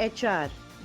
HR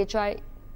HR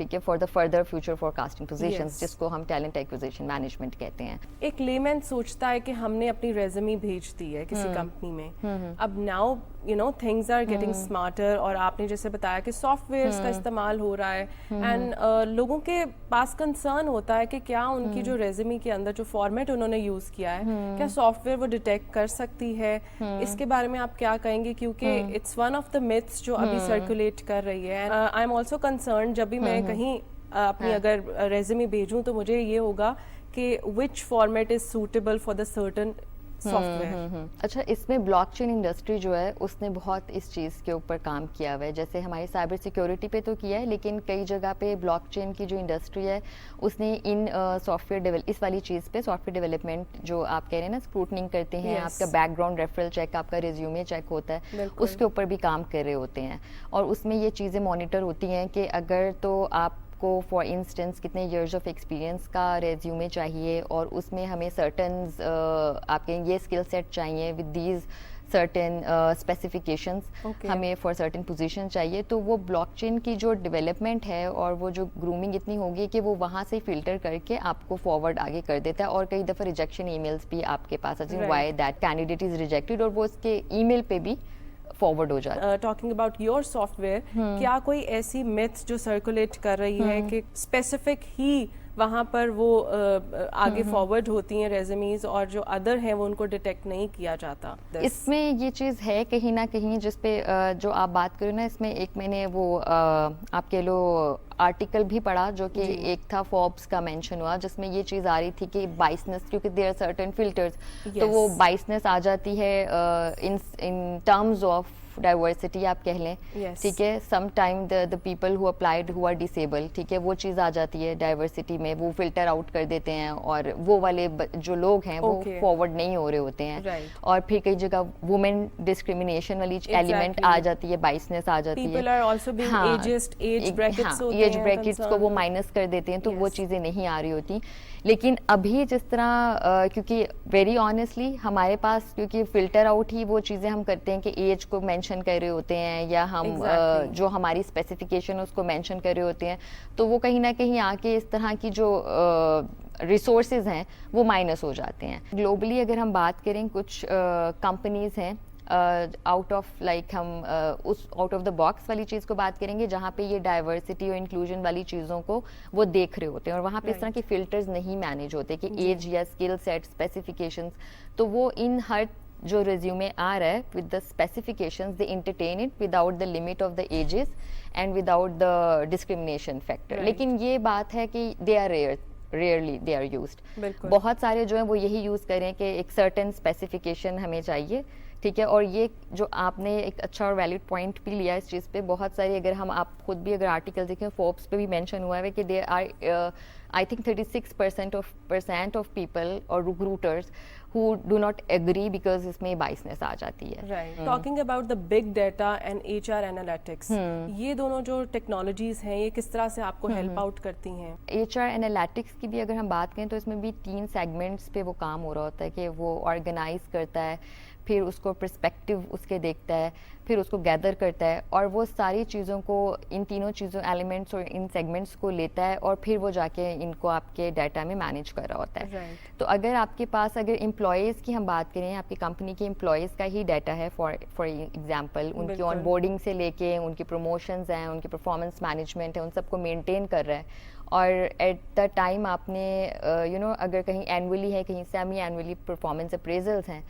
ٹھیک ہے, for the further future forecasting positions, Yes. جس کو ہم ٹیلنٹ ایکوزیشن مینجمنٹ کہتے ہیں. ایک لیمین سوچتا ہے کہ ہم نے اپنی ریزمی بھیج دی ہے کسی کمپنی میں, اب now things are getting smarter, اور آپ نے جیسے بتایا کہ سافٹ ویئرس کا استعمال ہو رہا ہے, اینڈ لوگوں کے پاس کنسرن ہوتا ہے کہ کیا ان کی جو ریزمی کے اندر جو فارمیٹ انہوں نے یوز کیا ہے, کیا سافٹ ویئر وہ ڈیٹیکٹ کر سکتی ہے. اس کے بارے میں آپ کیا کہیں گے, کیونکہ it's one of the myths جو ابھی سرکولیٹ کر رہی ہے. آئی ایم آلسو کنسرن, جب بھی میں کہیں اپنی اگر ریزمی بھیجوں تو مجھے یہ ہوگا کہ which format is suitable for the certain software. اچھا, اس میں بلاک چین انڈسٹری جو ہے اس نے بہت اس چیز کے اوپر کام کیا ہوا ہے. جیسے ہماری سائبر سیکیورٹی پہ تو کیا ہے, لیکن کئی جگہ پہ بلاک چین کی جو انڈسٹری ہے اس نے ان سافٹ ویئر اس والی چیز پہ سافٹ ویئر ڈیولپمنٹ جو آپ کہہ رہے ہیں نا, اسکروٹنگ کرتے ہیں, آپ کا بیک گراؤنڈ ریفرل چیک, آپ کا ریزیومے چیک ہوتا ہے, اس کے اوپر بھی کام کر رہے ہوتے ہیں. اور اس میں یہ چیزیں مانیٹر ہوتی ہیں کہ اگر تو آپ کو فار انسٹنس کتنے ایئرز آف ایکسپیرینس کا ریزیومے چاہیے, اور اس میں ہمیں سرٹنز آپ کے یہ اسکل سیٹ چاہیے ود دیز سرٹن اسپیسیفکیشنز, ہمیں فار سرٹن پوزیشن چاہیے, تو وہ بلاک چین کی جو ڈیولپمنٹ ہے اور وہ جو گرومنگ اتنی ہوگی کہ وہ وہاں سے فلٹر کر کے آپ کو فارورڈ آگے کر دیتا ہے. اور کئی دفعہ ریجیکشن ای میلس بھی آپ کے پاس آتے ہیں, why that candidate is rejected, اور وہ اس کے ای میل پہ بھی فارورڈ ہو جاتا ہے. Talking about your soft where, کیا کوئی ایسی میتھس جو سرکولیٹ کر رہی ہے کہ اسپیسیفک ہی وہاں پر وہ آگے فارورڈ ہوتی ہیں ریزمیز, اور جو ادر ہیں وہ ان کو ڈیٹیکٹ نہیں کیا جاتا؟ اس میں یہ چیز ہے کہیں نہ کہیں, جس پہ جو آپ بات کرو نا, اس میں ایک میں نے وہ آپ کہہ لو آرٹیکل بھی پڑھا جو کہ ایک تھا فوربس کا مینشن ہوا, جس میں یہ چیز آ رہی تھی کہ بائسنس, کیونکہ دیر آر سرٹن فلٹرز, تو وہ بائسنس آ جاتی ہے ان ٹرمز آف ڈائیورسٹی آپ کہہ لیں, ٹھیک ہے. Some time the people who applied who are disable, ٹھیک ہے, وہ چیز آ جاتی ہے ڈائیورسٹی میں, وہ فلٹر آؤٹ کر دیتے ہیں, اور وہ والے جو لوگ ہیں وہ فارورڈ نہیں ہو رہے ہوتے ہیں. اور پھر کئی جگہ وومن ڈسکریمنیشن والی ایلیمنٹ آ جاتی ہے, بائسنس آ جاتی ہے, ایج بریکٹس کو وہ مائنس کر دیتے ہیں, تو وہ چیزیں نہیں آ رہی ہوتی. لیکن ابھی جس طرح کیونکہ ویری آنیسٹلی ہمارے پاس کیونکہ فلٹر آؤٹ ہی وہ چیزیں ہم کرتے ہیں کہ ایج کو مینشن کر رہے ہوتے ہیں, یا ہم جو ہماری اسپیسیفکیشن ہے اس کو مینشن کر رہے ہوتے ہیں, تو وہ کہیں نہ کہیں آ کے اس طرح کی جو ریسورسز ہیں وہ مائنس ہو جاتے ہیں. گلوبلی اگر ہم بات کریں, کچھ کمپنیز ہیں آؤٹ آف لائک ہم اس آؤٹ آف دا باکس والی چیز کو بات کریں گے, جہاں پہ یہ ڈائیورسٹی اور انکلوژن والی چیزوں کو وہ دیکھ رہے ہوتے ہیں, اور وہاں پہ اس طرح کے فلٹرز نہیں مینیج ہوتے کہ ایج یا اسکل سیٹ اسپیسیفکیشنز, تو وہ ان ہر جو ریزیومے آ رہا ہے with the specifications they entertain it without the limit of the ages and without the discrimination factor. لیکن یہ بات ہے کہ they are really they are used. بہت سارے جو ہیں وہ یہی یوز کریں کہ ایک سرٹن اسپیسیفکیشن ہمیں چاہیے, ٹھیک ہے. اور یہ جو آپ نے ایک اچھا اور ویلڈ پوائنٹ بھی لیا اس چیز پہ, بہت ساری اگر ہم آپ خود بھی اگر آرٹیکل دیکھیں, فوربس پہ بھی مینشن ہوا ہے کہ they are I think 36% of people or recruiters who do not agree because اس میں biasness آ جاتی ہے. Right. Talking about the big data and HR analytics, یہ دونوں جو ٹیکنالوجیز ہیں یہ کس طرح سے آپ کو ہیلپ آؤٹ کرتی ہیں؟ HR analytics کی بھی اگر ہم بات کریں تو اس میں بھی 3 سیگمنٹس پہ وہ کام ہو رہا ہوتا ہے کہ وہ آرگنائز کرتا ہے, پھر اس کو پرسپیکٹیو اس کے دیکھتا ہے, پھر اس کو گیدر کرتا ہے, اور وہ ساری چیزوں کو ان تینوں چیزوں ایلیمنٹس اور ان سیگمنٹس کو لیتا ہے, اور پھر وہ جا کے ان کو آپ کے ڈیٹا میں مینیج کر رہا ہوتا ہے. تو اگر آپ کے پاس اگر امپلائیز کی ہم بات کریں, آپ کی کمپنی کے امپلائیز کا ہی ڈیٹا ہے فار ایگزامپل, ان کی آن بورڈنگ سے لے کے ان کی پروموشنز ہیں, ان کی پرفارمنس مینجمنٹ ہے, ان سب کو مینٹین کر رہا ہے, اور ایٹ دا ٹائم آپ نے اگر کہیں اینولی ہے, کہیں سیمی اینولی پرفارمنس اپریزلس ہیں,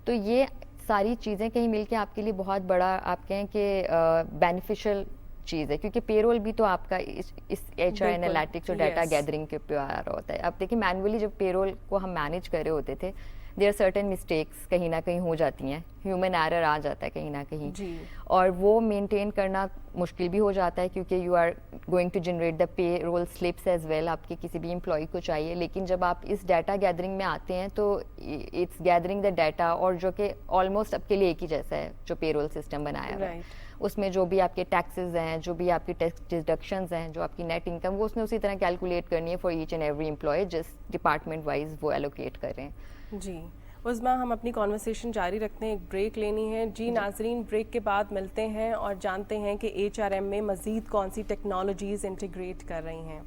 تو یہ ساری چیزیں کہیں مل کے آپ کے لیے بہت بڑا آپ کہیں کہ بینیفیشل چیز ہے, کیونکہ پے رول بھی تو آپ کا اس ایچ آر انالیٹکس اور ڈیٹا گیدرنگ کے پہ آ رہا ہوتا ہے. اب دیکھیں مینولی جب پے رول کو ہم مینیج کر رہے ہوتے تھے, دیر آر سرٹن مسٹیکس کہیں نہ کہیں ہو جاتی ہیں, ہیومن ایرر آ جاتا ہے کہیں نہ کہیں, اور وہ مینٹین کرنا مشکل بھی ہو جاتا ہے, کیونکہ you are going to generate the payroll slips as well, آپ کے کسی بھی امپلائی کو چاہیے. لیکن جب آپ اس ڈیٹا گیدرنگ میں آتے ہیں تو اٹس گیدرنگ دا ڈیٹا, اور جو کہ آلموسٹ آپ کے لیے ایک ہی جیسا ہے جو پے رول سسٹم بنایا ہوا ہے. اس میں جو بھی آپ کے ٹیکسز ہیں, جو بھی آپ کی ٹیکس ڈیڈکشنز ہیں, جو آپ کی نیٹ انکم, وہ اس نے اسی طرح کیلکولیٹ کرنی ہے for each and every employee جس ڈپارٹمنٹ وائز وہ ایلوکیٹ کر رہے ہیں. جی, عظمیٰ ہم اپنی کانورسیشن جاری رکھتے ہیں, ایک بریک لینی ہے. جی ناظرین, بریک کے بعد ملتے ہیں اور جانتے ہیں کہ ایچ آر ایم میں مزید کون سی ٹیکنالوجیز انٹیگریٹ کر رہی ہیں.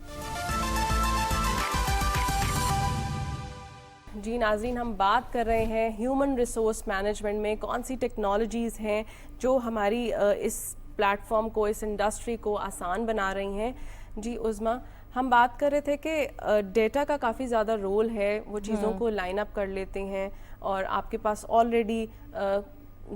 جی ناظرین, ہم بات کر رہے ہیں ہیومن ریسورس مینجمنٹ میں کون سی ٹیکنالوجیز ہیں جو ہماری اس پلیٹ فارم کو, اس انڈسٹری کو آسان بنا رہی ہیں. جی عظمیٰ, ہم بات کر رہے تھے کہ ڈیٹا کا کافی زیادہ رول ہے, وہ چیزوں کو لائن اپ کر لیتے ہیں اور آپ کے پاس آلریڈی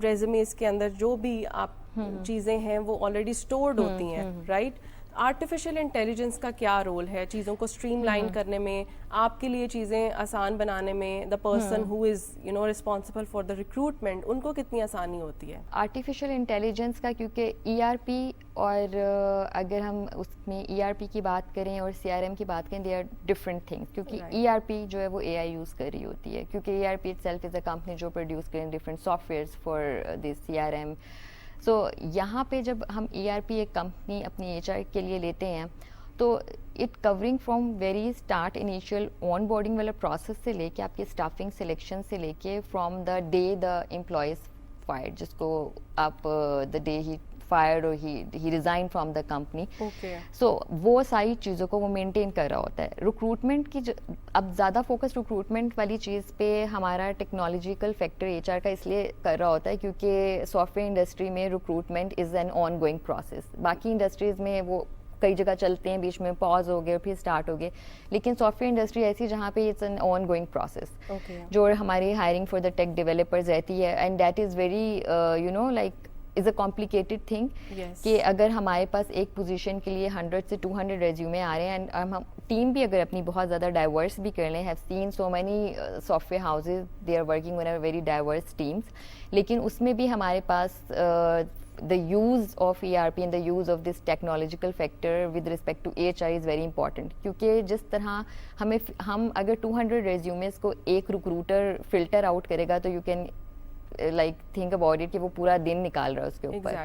ریزومیز کے اندر جو بھی آپ چیزیں ہیں وہ آلریڈی اسٹورڈ ہوتی ہیں, رائٹ. آرٹیفیشیل انٹیلیجنس کا کیا رول ہے چیزوں کو اسٹریم لائن کرنے میں, آپ کے لیے چیزیں آسان بنانے میں؟ The person who is responsible for the recruitment, ان کو کتنی آسانی ہوتی ہے؟ آرٹیفیشیل انٹیلیجنس کا, کیونکہ ای آر پی اور اگر ہم اس میں ای آر پی کی بات کریں اور سی آر ایم کی بات کریں, دے آر ڈفرنٹ تھنگس. کیونکہ ای آر پی جو ہے وہ اے آئی یوز کر رہی ہوتی ہے, کیونکہ E R P itself is a company جو پروڈیوس کریں different softwares for this C R M. So یہاں پہ جب ہم ای آر پی ایک کمپنی اپنی ایچ آر کے لیے لیتے ہیں تو it covering from very start initial on boarding والا پروسیس سے لے کے آپ کی اسٹافنگ سلیکشن سے لے کے from the day the employees fired, جس کو آپ دا ڈے ہی فائرڈ اور ہی ریزائن فرام دا کمپنی. سو وہ ساری چیزوں کو وہ مینٹین کر رہا ہوتا ہے. ریکروٹمنٹ کی اب زیادہ فوکس ریکروٹمنٹ والی چیز پہ ہمارا ٹیکنالوجیکل فیکٹر ایچ آر کا اس لیے کر رہا ہوتا ہے کیونکہ سافٹ ویئر انڈسٹری میں recruitment is an ongoing process. باقی انڈسٹریز میں وہ کئی جگہ چلتے ہیں, بیچ میں پاز ہو گئے پھر اسٹارٹ ہو گئے, لیکن سافٹ ویئر انڈسٹری ایسی جہاں پہ it's an ongoing process, جو ہماری hiring for the tech developers رہتی ہے. And that is very like is a complicated thing کہ اگر ہمارے پاس ایک پوزیشن کے لیے 100 سے 200 ریزیومے آ رہے ہیں, اینڈ ہم ٹیم بھی اگر اپنی بہت زیادہ ڈائیورس بھی کر لیں, have seen so many software houses they are working one very diverse teams, لیکن اس میں بھی ہمارے پاس the use of ERP and the use of this technological factor with respect to HR is very important. کیونکہ جس طرح ہم اگر 200 ریزیومز کو ایک ریکروٹر فلٹر آؤٹ کرے گا تو you can like think about it کہ وہ پورا دن نکال رہا ہے اس کے اوپر.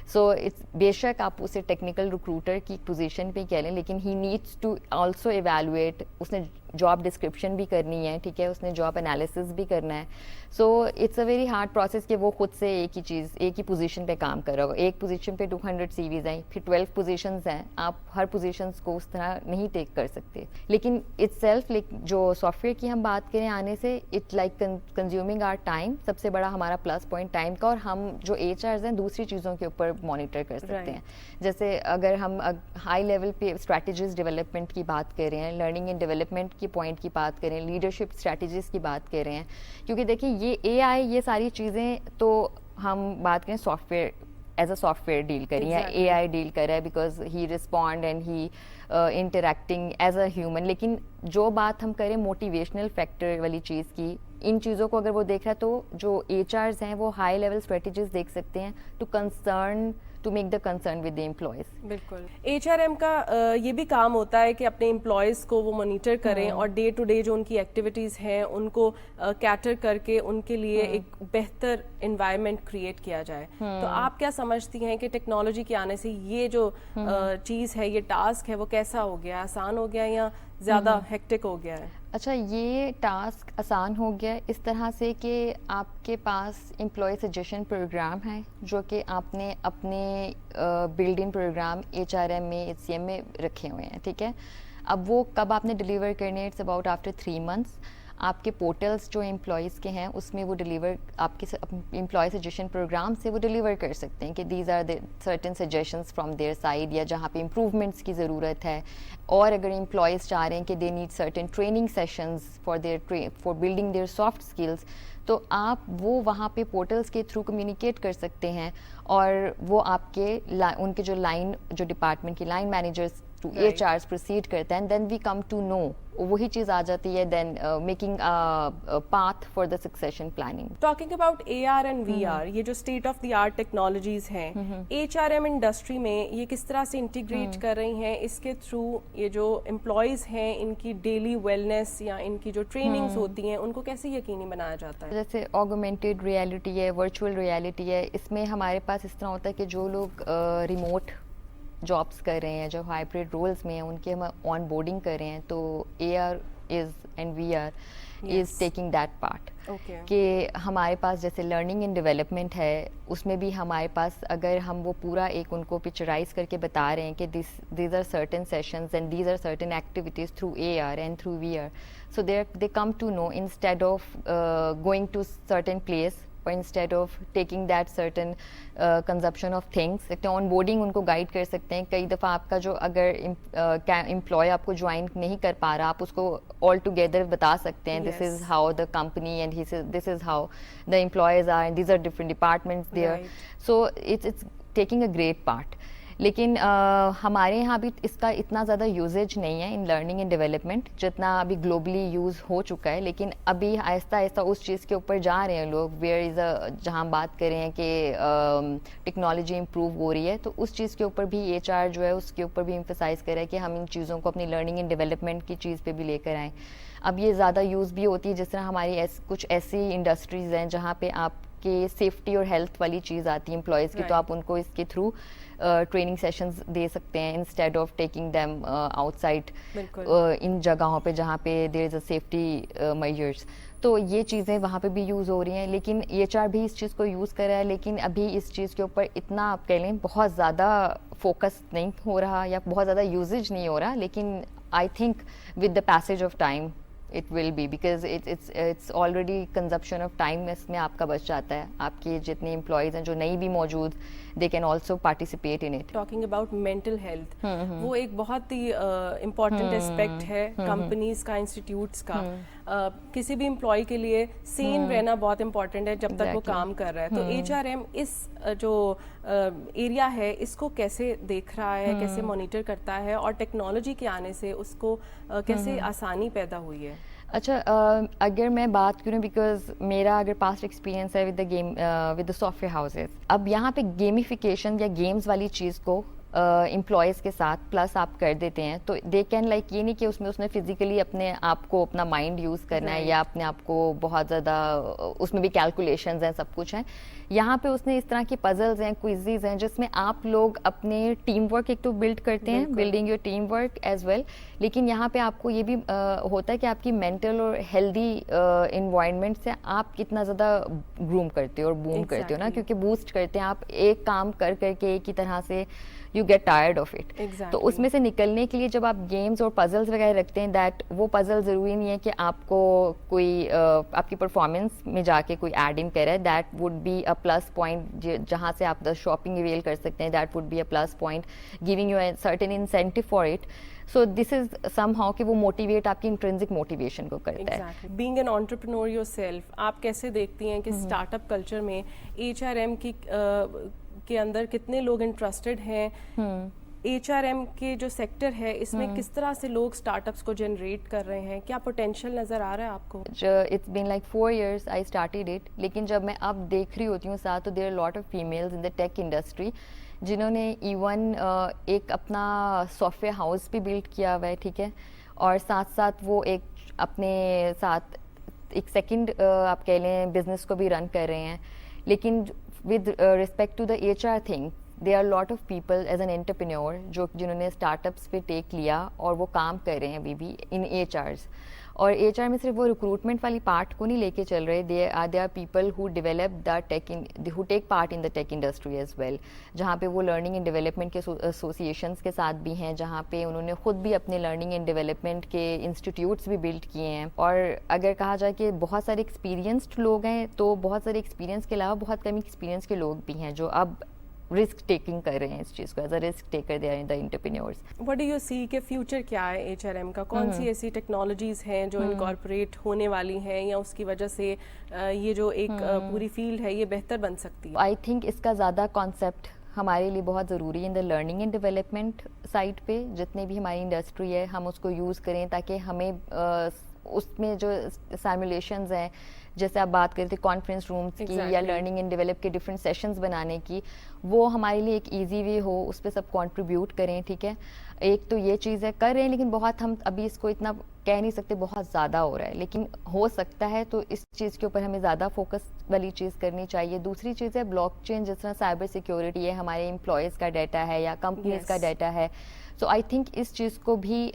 سو اٹس بے شک آپ اسے ٹیکنیکل ریکروٹر کی پوزیشن پہ کہہ لیں, لیکن he needs to also evaluate, اس نے جاب ڈسکرپشن بھی کرنی ہے, ٹھیک ہے, اس نے جاب انالیسس بھی کرنا ہے. So it's a very hard process کہ وہ خود سے ایک ہی چیز, ایک ہی پوزیشن پہ کام کر رہا ہو. ایک پوزیشن پہ 200 سی ویز ہیں, پھر 12 پوزیشنز ہیں, آپ ہر پوزیشنز کو اس طرح نہیں ٹیک کر سکتے. لیکن اٹ سیلف جو سافٹ ویئر کی ہم بات کریں آنے سے, it like consuming are time. سب سے بڑا ہمارا پلس پوائنٹ ٹائم کا, اور ہم جو ایچ آرز ہیں دوسری چیزوں کے اوپر مانیٹر کر سکتے ہیں. جیسے اگر ہم ہائی لیول پہ اسٹریٹجیز ڈیولپمنٹ کی بات کر رہے ہیں, لرننگ اینڈ ڈیولپمنٹ کی پوائنٹ کی بات کریں, لیڈرشپ اسٹریٹجیز کی بات کر رہے ہیں, کیونکہ دیکھیں یہ اے آئی یہ ساری چیزیں تو ہم بات کریں software as a software deal کری ہے, اے آئی ڈیل کر رہا ہے because he respond and he interacting as a human. لیکن جو بات ہم کریں موٹیویشنل فیکٹر والی چیز کی, ان چیزوں کو اگر وہ دیکھ رہا ہے تو جو ایچ آرز ہیں وہ ہائی لیول اسٹریٹجیز دیکھ سکتے ہیں to make the concern with the employees. بالکل, ایچ آر ایم کا یہ بھی کام ہوتا ہے کہ اپنے امپلائیز کو وہ مانیٹر کریں اور ڈے ٹو ڈے جو ان کی ایکٹیویٹیز ہیں ان کو کیٹر کر کے ان کے لیے ایک بہتر انوائرمنٹ کریٹ کیا جائے. تو آپ کیا سمجھتی ہیں کہ ٹیکنالوجی کے آنے سے یہ جو چیز ہے, یہ ٹاسک ہے, وہ کیسا ہو گیا, آسان ہو گیا یا زیادہ ہیکٹک ہو گیا ہے؟ اچھا, یہ ٹاسک آسان ہو گیا اس طرح سے کہ آپ کے پاس امپلائی سجیشن پروگرام ہے جو کہ آپ نے اپنے بلڈ ان پروگرام ایچ آر ایم میں, ایچ سی ایم میں رکھے ہوئے ہیں, ٹھیک ہے. اب وہ کب آپ نے ڈلیور کرنے, اٹس اباؤٹ آفٹر 3 months. آپ کے پورٹلس جو امپلائیز کے ہیں اس میں وہ ڈلیور آپ کے امپلائی سجیشن پروگرام سے وہ ڈلیور کر سکتے ہیں کہ these are certain suggestions from their side, یا جہاں پہ امپروومنٹس کی ضرورت ہے. اور اگر امپلائیز چاہ رہے ہیں کہ they need certain training sessions for building their soft skills, تو آپ وہ وہاں پہ پورٹلس کے تھرو کمیونیکیٹ کر سکتے ہیں, اور وہ آپ کے ان کے جو ڈپارٹمنٹ کی line managers to H Rs proceed کرتے ہیں, دین وی کم ٹو نو, وہی چیز آ جاتی ہے, then making path for the succession planning. Talking about A R and V R, یہ جو state of the art technologies ہیں, ایچ آر ایم انڈسٹری میں یہ کس طرح سے انٹیگریٹ کر رہی ہیں؟ اس کے تھرو یہ جو امپلائیز ہیں ان کی ڈیلی ویلنس یا ان کی جو ٹریننگز ہوتی ہیں ان کو کیسے یقینی بنایا جاتا ہے؟ جیسے آگومنٹڈ ریئلٹی ہے, ورچوئل ریئلٹی ہے, اس میں ہمارے پاس اس طرح ہوتا ہے کہ جو لوگ ریموٹ جابس کر رہے ہیں, جو ہائبرڈ رولز میں ہیں, ان کے ہم آن بورڈنگ کر رہے ہیں, تو اے are is and we are Yes. is taking that part. Okay. کہ ہمارے پاس جیسے لرننگ اینڈ ڈیولپمنٹ ہے اس میں بھی ہمارے پاس اگر ہم وہ پورا ایک ان کو پکچرائز کر کے بتا رہے ہیں کہ these are certain sessions and these are certain activities through A R and through V R, so they come to know instead of going to certain place or instead of taking that certain consumption of things. Onboarding ان کو guide کر سکتے ہیں. کئی دفعہ آپ کا جو اگر امپلائی آپ کو جوائن نہیں کر پا رہا, آپ اس کو آل ٹوگیدر بتا سکتے ہیں this is how the company and this is how the employees are, these are different departments there. So it's taking a great part. لیکن ہمارے یہاں بھی اس کا اتنا زیادہ یوزیج نہیں ہے ان لرننگ اینڈ ڈیولپمنٹ جتنا ابھی گلوبلی یوز ہو چکا ہے. لیکن ابھی آہستہ آہستہ اس چیز کے اوپر جا رہے ہیں لوگ, ویئر از جہاں ہم بات کر رہے ہیں کہ ٹیکنالوجی امپروو ہو رہی ہے, تو اس چیز کے اوپر بھی ایچ آر جو ہے اس کے اوپر بھی امفسائز کر رہا ہے کہ ہم ان چیزوں کو اپنی لرننگ اینڈ ڈیولپمنٹ کی چیز پہ بھی لے کر آئیں. اب یہ زیادہ یوز بھی ہوتی ہے جس طرح ہماری کچھ ایسی انڈسٹریز ہیں جہاں پہ آپ کے سیفٹی اور ہیلتھ والی چیز آتی ہے امپلائیز کی, تو آپ ان کو اس کے تھرو ٹریننگ سیشنز دے سکتے ہیں instead of taking them outside ان جگہوں پہ جہاں پہ دیر از اے سیفٹی میجرس. تو یہ چیزیں وہاں پہ بھی یوز ہو رہی ہیں. لیکن ایچ آر بھی اس چیز کو یوز کر رہا ہے, لیکن ابھی اس چیز کے اوپر اتنا آپ کہہ لیں بہت زیادہ فوکس نہیں ہو رہا یا بہت زیادہ یوزیج نہیں ہو رہا. لیکن I think with the passage of time it will be, because it's already consumption of time اس میں آپ کا بچ جاتا ہے. آپ کے جتنے امپلائیز ہیں جو نہیں بھی موجود, they can also participate in it. Talking about mental health, وہ ایک بہت ہی امپورٹنٹ اسپیکٹ ہے کمپنیز کا, انسٹیٹیوٹس کا. کسی بھی امپلائی کے لیے سین رہنا بہت امپورٹنٹ ہے جب تک وہ کام کر رہا ہے. تو ایچ آر ایم اس جو ایریا ہے اس کو کیسے دیکھ رہا ہے, کیسے مانیٹر کرتا ہے, اور ٹیکنالوجی کے آنے سے اس کو کیسے آسانی پیدا ہوئی ہے؟ اچھا, اگر میں بات کروں, بیکاز میرا اگر پاسٹ ایکسپیرینس ہے with the soft where houses, اب یہاں پہ گیمیفیکیشن یا گیمز والی چیز کو امپلائیز کے ساتھ پلس آپ کر دیتے ہیں, تو دے کین لائک یہ نہیں کہ اس میں فزیکلی اپنے آپ کو اپنا مائنڈ یوز کرنا ہے یا اپنے آپ کو بہت زیادہ اس میں بھی کیلکولیشنز ہیں, سب کچھ ہیں. یہاں پہ اس نے اس طرح کی پزلز ہیں, کوئزز ہیں جس میں آپ لوگ اپنے ٹیم ورک ایک تو بلڈ کرتے ہیں, building your team work as well. لیکن یہاں پہ آپ کو یہ بھی ہوتا ہے کہ آپ کی مینٹل اور ہیلدی انوائرمنٹ سے آپ کتنا زیادہ گروم کرتے ہو اور بوم کرتے ہو نا, کیونکہ بوسٹ کرتے ہیں آپ ایک کام کر کے ایک ہی طرح سے, you get tired of it. تو اس میں سے نکلنے کے لیے جب آپ گیمز اور پزلز وغیرہ رکھتے ہیں, دیٹ وہ پزل ضروری نہیں ہے کہ آپ کو کوئی آپ کی پرفارمنس میں جا کے کوئی ایڈ ان کرے, that would be a plus point جہاں سے آپ دا شاپنگ اویل کر سکتے ہیں, that would be a plus point giving you a certain incentive for it. So this is somehow کہ وہ موٹیویٹ آپ کی انٹرنسک موٹیویشن کو کرتا ہے. Being an entrepreneur your self, آپ کیسے دیکھتی ہیں کہ اسٹارٹ اپ کلچر میں ایچ آر ایم کے اندر کتنے لوگ انٹرسٹڈ ہیں؟ ایچ آر ایم کے جو سیکٹر ہے اس میں کس طرح سے لوگ اسٹارٹ اپس کو جنریٹ کر رہے ہیں, کیا پوٹینشیل نظر آ رہا ہے آپ کو؟ It's been like 4 years I started it. لیکن جب میں اب دیکھ رہی ہوتی ہوں ساتھ, تو there are lot of families in the tech industry جنہوں نے ایون ایک اپنا سافٹ ویئر ہاؤس بھی بلڈ کیا ہوا ہے, ٹھیک ہے, اور ساتھ ساتھ وہ ایک اپنے ساتھ ایک سیکنڈ آپ کہہ لیں بزنس کو بھی رن کر رہے ہیں. لیکن with respect to the H R thing, they are lot of people as an entrepreneur جنہوں نے اسٹارٹ اپس پہ ٹیک لیا اور وہ کام کر رہے ہیں ابھی بھی ان ایچ آرز. اور ایچ آر میں صرف وہ ریکروٹمنٹ والی پارٹ کو نہیں لے کے چل رہے, they are people who develop the tech who tech part in the tech industry as well, جہاں پہ وہ لرننگ اینڈ ڈیولپمنٹ کے ایسوسیشنس کے ساتھ بھی ہیں, جہاں پہ انہوں نے خود بھی اپنے لرننگ اینڈ ڈیولپمنٹ کے انسٹیٹیوٹس بھی بلڈ کیے ہیں. اور اگر کہا جائے کہ بہت سارے ایکسپیرینسڈ لوگ ہیں, تو بہت سارے ایکسپیرینس کے علاوہ بہت کم ایکسپیرینس کے لوگ بھی ہیں جو اب رسک ٹیکنگ کر رہے ہیں اس چیز کو, as a risk taker they are the entrepreneurs. What do you see کہ فیوچر کیا ہے ایچ آر ایم کا؟ کون سی ایسی ٹیکنالوجیز ہیں جو انکارپوریٹ ہونے والی ہیں, یا اس کی وجہ سے یہ جو ایک پوری فیلڈ ہے یہ بہتر بن سکتی ہے؟ آئی تھنک اس کا زیادہ کانسیپٹ ہمارے لیے بہت ضروری ہے in the learning and development side پہ. جتنے بھی ہماری انڈسٹری ہے ہم اس کو یوز کریں تاکہ ہمیں اس میں جو سیمولیشنز ہیں جیسے آپ بات کرتے کانفرنس رومس کی یا لرننگ اینڈ ڈیولپ کے ڈفرینٹ سیشنز بنانے کی, وہ ہمارے لیے ایک ایزی وے ہو, اس پہ سب کنٹریبیوٹ کریں. ٹھیک ہے, ایک تو یہ چیز ہے, کر رہے ہیں لیکن بہت ہم ابھی اس کو اتنا کہہ نہیں سکتے بہت زیادہ ہو رہا ہے, لیکن ہو سکتا ہے, تو اس چیز کے اوپر ہمیں زیادہ فوکس والی چیز کرنی چاہیے. دوسری چیز ہے بلاک چین, جس طرح سائبر سیکیورٹی ہے, ہمارے امپلائیز کا ڈیٹا ہے یا کمپنیز کا ڈیٹا ہے. سو آئی تھنک اس چیز کو بھی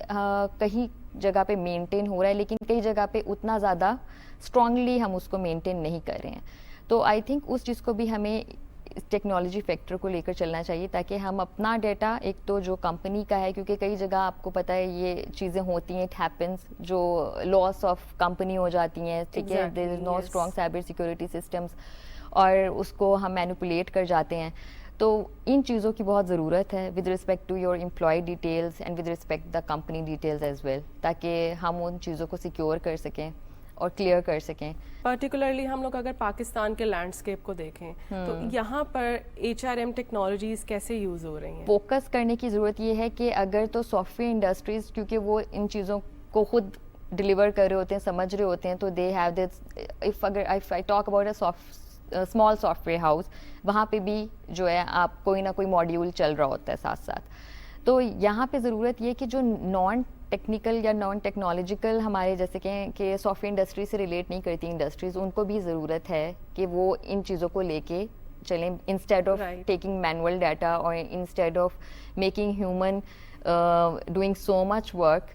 کہیں جگہ پہ مینٹین ہو رہا ہے, لیکن کئی جگہ پہ اتنا زیادہ اسٹرانگلی ہم اس کو مینٹین نہیں کر رہے ہیں. تو آئی تھنک اس چیز کو بھی ہمیں ٹیکنالوجی فیکٹر کو لے کر چلنا چاہیے, تاکہ ہم اپنا ڈیٹا, ایک تو جو کمپنی کا ہے, کیونکہ کئی جگہ آپ کو پتہ ہے یہ چیزیں ہوتی ہیں, اٹ ہیپنس, جو لاس آف کمپنی ہو جاتی ہیں. ٹھیک ہے, دیر از نو اسٹرانگ سائبر سیکورٹی سسٹمس, اور اس کو ہم مینیپولیٹ کر جاتے ہیں. تو ان چیزوں کی بہت ضرورت ہے with respect to your employee details and with respect the company details as well, تاکہ ہم ان چیزوں کو سیکیور کر سکیں اور کلیئر کر سکیں. پرٹیکولرلی ہم لوگ اگر پاکستان کے لینڈسکیپ کو دیکھیں تو یہاں پر HRM ٹیکنالوجیز کیسے یوز ہو رہی ہیں؟ فوکس کرنے کی ضرورت یہ ہے کہ اگر تو سافٹ ویئر انڈسٹریز, کیونکہ وہ ان چیزوں کو خود ڈلیور کر رہے ہوتے ہیں, سمجھ رہے ہوتے ہیں, تو they have this, if I talk about a small soft where house, وہاں پہ بھی جو ہے آپ کوئی نہ کوئی ماڈیول چل رہا ہوتا ہے ساتھ ساتھ. تو یہاں پہ ضرورت یہ کہ جو نان ٹیکنیکل یا نان ٹیکنالوجیکل ہمارے جیسے کہ سافٹ ویئر انڈسٹری سے ریلیٹ نہیں کرتی انڈسٹریز, ان کو بھی ضرورت ہے کہ وہ ان چیزوں کو لے کے چلیں, instead of taking manual data اور instead of making human doing so much work,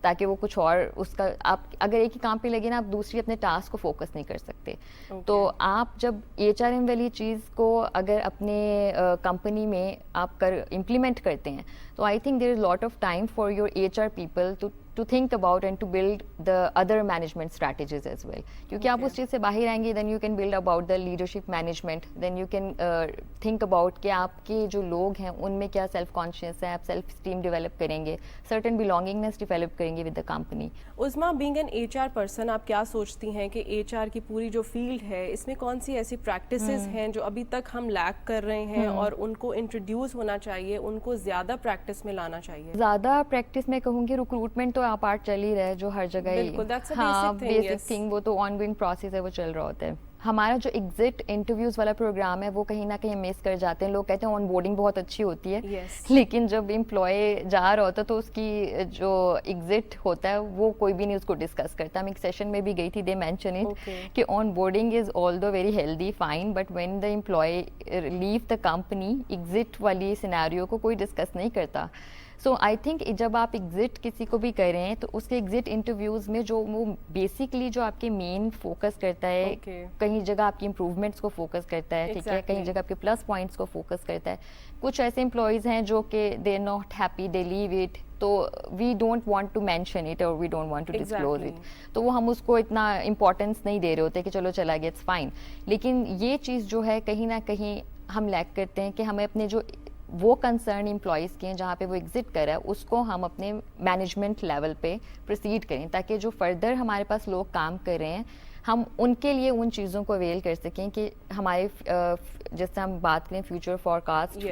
تاکہ وہ کچھ اور اس کا, آپ اگر ایک ہی کام پہ لگے نا, آپ دوسری اپنے ٹاسک کو فوکس نہیں کر سکتے. تو آپ جب HRM والی چیز کو اگر اپنے کمپنی میں آپ امپلیمنٹ کرتے ہیں, تو I think there is lot of time for your HR people to think about and to build the other management strategies as well. کیونکہ آپ اس چیز سے باہر آئیں گے, then you can build about the leadership management, then you can think about کہ آپ کے جو لوگ ہیں ان میں کیا سیلف کانشیس ہے, آپ سیلف اسٹیم ڈیولپ کریں گے, certain belongingness ڈیولپ کریں گے with the company. Uzma, being an HR person, آپ کیا سوچتی ہیں کہ HR کی پوری جو فیلڈ ہے اس میں کون سی ایسی پریکٹسز ہیں جو ابھی تک ہم لیک کر رہے ہیں اور ان کو انٹروڈیوس ہونا چاہیے, ان کو زیادہ پریکٹس میں لانا چاہیے؟ زیادہ پریکٹس میں کہوں گی ریکروٹمنٹ تو پارٹ چل ہی رہا ہے, جو ہر جگہ ہی, ہاں بیسک تھنگ, وہ تو آن گوئنگ پروسیس ہے, وہ چل رہا ہوتا ہے. ہمارا جو ایگزٹ انٹرویوز والا پروگرام ہے وہ کہیں نہ کہیں مس کر جاتے ہیں. لوگ کہتے ہیں آن بورڈنگ بہت اچھی ہوتی ہے, لیکن جب امپلائی جا رہا ہوتا ہے تو اس کی جو ایگزٹ ہوتا ہے وہ کوئی بھی نہیں اس کو ڈسکس کرتا. میں ایک سیشن میں بھی گئی تھی, دے مینشن اٹ کہ onboarding is although very healthy fine, but when the employee leave the company, exit والی سینیریو کو کوئی ڈسکس نہیں کرتا. سو آئی تھنک جب آپ ایگزٹ کسی کو بھی کر رہے ہیں تو اس کے ایگزٹ انٹرویوز میں جو وہ بیسکلی جو آپ کے مین فوکس کرتا ہے, کہیں جگہ آپ کی امپروومنٹس کو فوکس کرتا ہے, ٹھیک ہے, کہیں جگہ آپ کے پلس پوائنٹس کو فوکس کرتا ہے. کچھ ایسے امپلائیز ہیں جو کہ they are not happy, they leave it, تو we don't want to mention it اور we don't want to disclose it, تو وہ ہم اس کو اتنا امپورٹینس نہیں دے رہے ہوتے کہ چلو چلا گیا, اٹس فائن. لیکن یہ چیز جو ہے کہیں نہ کہیں ہم لیک کرتے ہیں کہ ہمیں اپنے جو وہ کنسرن امپلائیز کے ہیں جہاں پہ وہ ایگزٹ کر رہا ہے, اس کو ہم اپنے مینجمنٹ لیول پہ پروسیڈ کریں, تاکہ جو فردر ہمارے پاس لوگ کام کر رہے ہیں ہم ان کے لیے ان چیزوں کو اویل کر سکیں کہ ہمارے جس سے ہم بات کریں future forecast,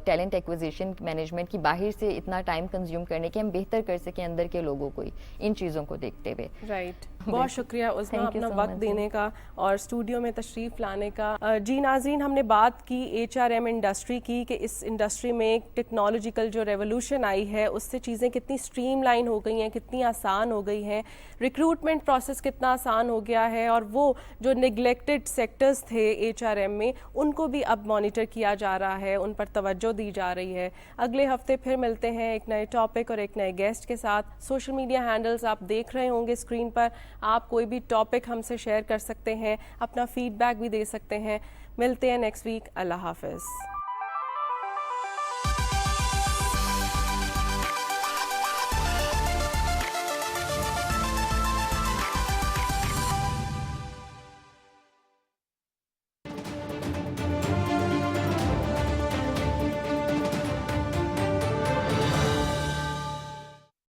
talent acquisition management کی, باہر سے اتنا ٹائم کنزیوم کرنے کے ہم بہتر کر سکیں اندر کے لوگوں کو ان چیزوں کو دیکھتے ہوئے. رائٹ, بہت شکریہ عظمیٰ اپنا وقت دینے کا اور اسٹوڈیو میں تشریف لانے کا. جی ناظرین, ہم نے بات کی HRM انڈسٹری کی کہ اس انڈسٹری میں ٹیکنالوجیکل جو ریولوشن آئی ہے اس سے چیزیں کتنی اسٹریم لائن ہو گئی ہیں, کتنی آسان ہو گئی ہیں, ریکروٹمنٹ پروسیس کتنا آسان ہو گیا ہے, اور وہ جو نگلیکٹڈ سیکٹرز تھے HRM میں ان کو بھی اب مانیٹر کیا جا رہا ہے, ان پر توجہ دی جا رہی ہے. اگلے ہفتے پھر ملتے ہیں ایک نئے ٹاپک اور ایک نئے گیسٹ کے ساتھ. سوشل میڈیا ہینڈلز آپ دیکھ رہے ہوں گے اسکرین پر, آپ کوئی بھی ٹاپک ہم سے شیئر کر سکتے ہیں, اپنا فیڈ بیک بھی دے سکتے ہیں. ملتے ہیں نیکسٹ ویک. اللہ حافظ.